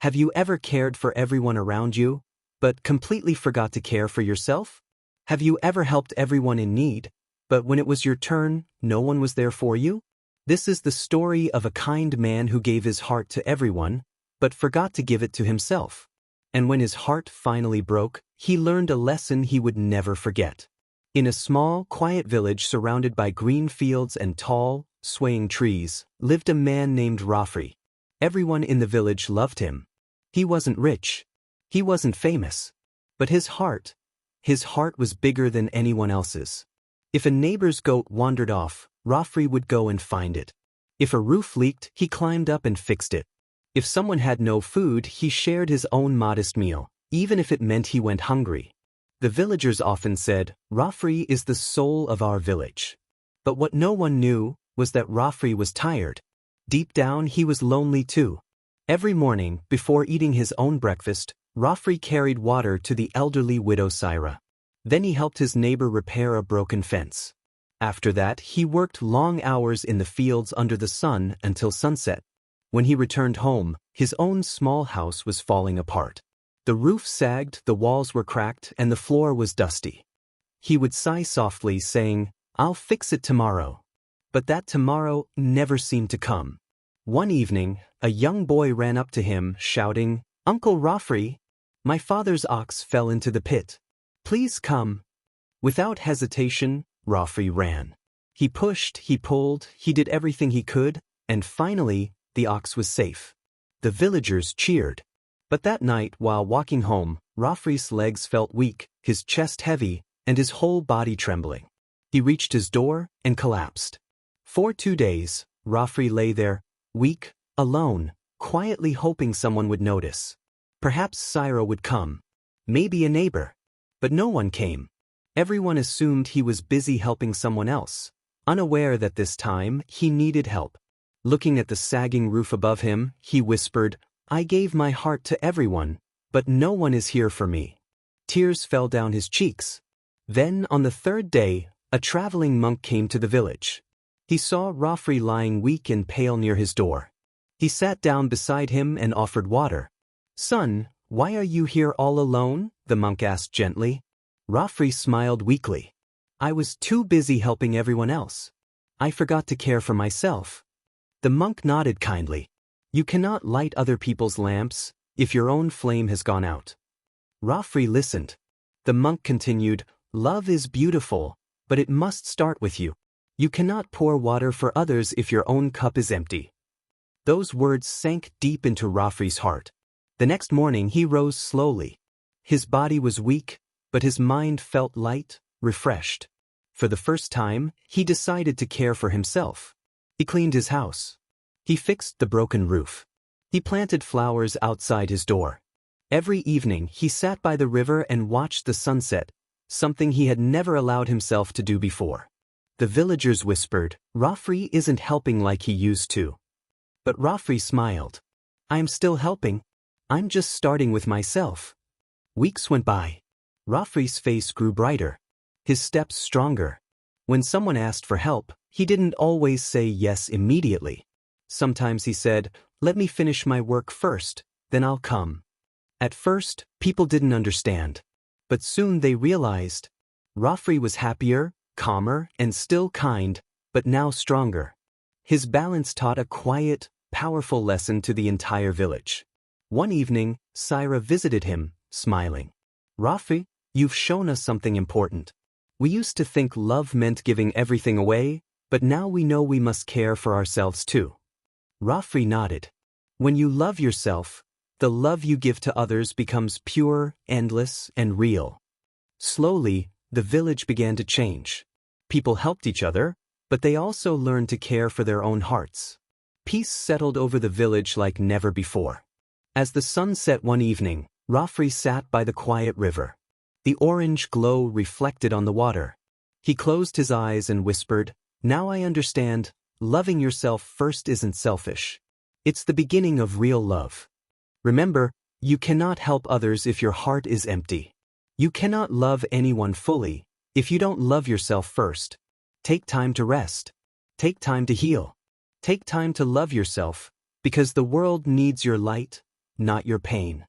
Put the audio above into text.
Have you ever cared for everyone around you, but completely forgot to care for yourself? Have you ever helped everyone in need, but when it was your turn, no one was there for you? This is the story of a kind man who gave his heart to everyone, but forgot to give it to himself. And when his heart finally broke, he learned a lesson he would never forget. In a small, quiet village surrounded by green fields and tall, swaying trees, lived a man named Rafi. Everyone in the village loved him. He wasn't rich. He wasn't famous. But his heart was bigger than anyone else's. If a neighbor's goat wandered off, Rafi would go and find it. If a roof leaked, he climbed up and fixed it. If someone had no food, he shared his own modest meal, even if it meant he went hungry. The villagers often said, "Rafi is the soul of our village." But what no one knew was that Rafi was tired. Deep down, he was lonely too. Every morning, before eating his own breakfast, Rafi carried water to the elderly widow Syra. Then he helped his neighbor repair a broken fence. After that, he worked long hours in the fields under the sun until sunset. When he returned home, his own small house was falling apart. The roof sagged, the walls were cracked, and the floor was dusty. He would sigh softly, saying, "I'll fix it tomorrow." But that tomorrow never seemed to come. One evening, a young boy ran up to him, shouting, "Uncle Rafi, my father's ox fell into the pit. Please come." Without hesitation, Rafi ran. He pushed, he pulled, he did everything he could, and finally, the ox was safe. The villagers cheered. But that night, while walking home, Rafi's legs felt weak, his chest heavy, and his whole body trembling. He reached his door and collapsed. For 2 days, Rafi lay there, weak, alone, quietly hoping someone would notice. Perhaps Syra would come. Maybe a neighbor. But no one came. Everyone assumed he was busy helping someone else, unaware that this time he needed help. Looking at the sagging roof above him, he whispered, "I gave my heart to everyone, but no one is here for me." Tears fell down his cheeks. Then, on the 3rd day, a traveling monk came to the village. He saw Rafi lying weak and pale near his door. He sat down beside him and offered water. "Son, why are you here all alone?" the monk asked gently. Rafi smiled weakly. "I was too busy helping everyone else. I forgot to care for myself." The monk nodded kindly. "You cannot light other people's lamps if your own flame has gone out." Rafi listened. The monk continued, "Love is beautiful, but it must start with you. You cannot pour water for others if your own cup is empty." Those words sank deep into Rafi's heart. The next morning he rose slowly. His body was weak, but his mind felt light, refreshed. For the first time, he decided to care for himself. He cleaned his house. He fixed the broken roof. He planted flowers outside his door. Every evening he sat by the river and watched the sunset, something he had never allowed himself to do before. The villagers whispered, "Rafi isn't helping like he used to." But Rafi smiled. "I am still helping. I'm just starting with myself." Weeks went by. Rafi's face grew brighter. His steps stronger. When someone asked for help, he didn't always say yes immediately. Sometimes he said, "Let me finish my work first, then I'll come." At first, people didn't understand. But soon they realized. Rafi was happier, calmer, and still kind, but now stronger. His balance taught a quiet, powerful lesson to the entire village. One evening, Syra visited him, smiling. "Rafi, you've shown us something important. We used to think love meant giving everything away, but now we know we must care for ourselves too." Rafi nodded. "When you love yourself, the love you give to others becomes pure, endless, and real." Slowly, the village began to change. People helped each other, but they also learned to care for their own hearts. Peace settled over the village like never before. As the sun set one evening, Rafi sat by the quiet river. The orange glow reflected on the water. He closed his eyes and whispered, "Now I understand, loving yourself first isn't selfish. It's the beginning of real love. Remember, you cannot help others if your heart is empty. You cannot love anyone fully if you don't love yourself first. Take time to rest. Take time to heal. Take time to love yourself, because the world needs your light, not your pain.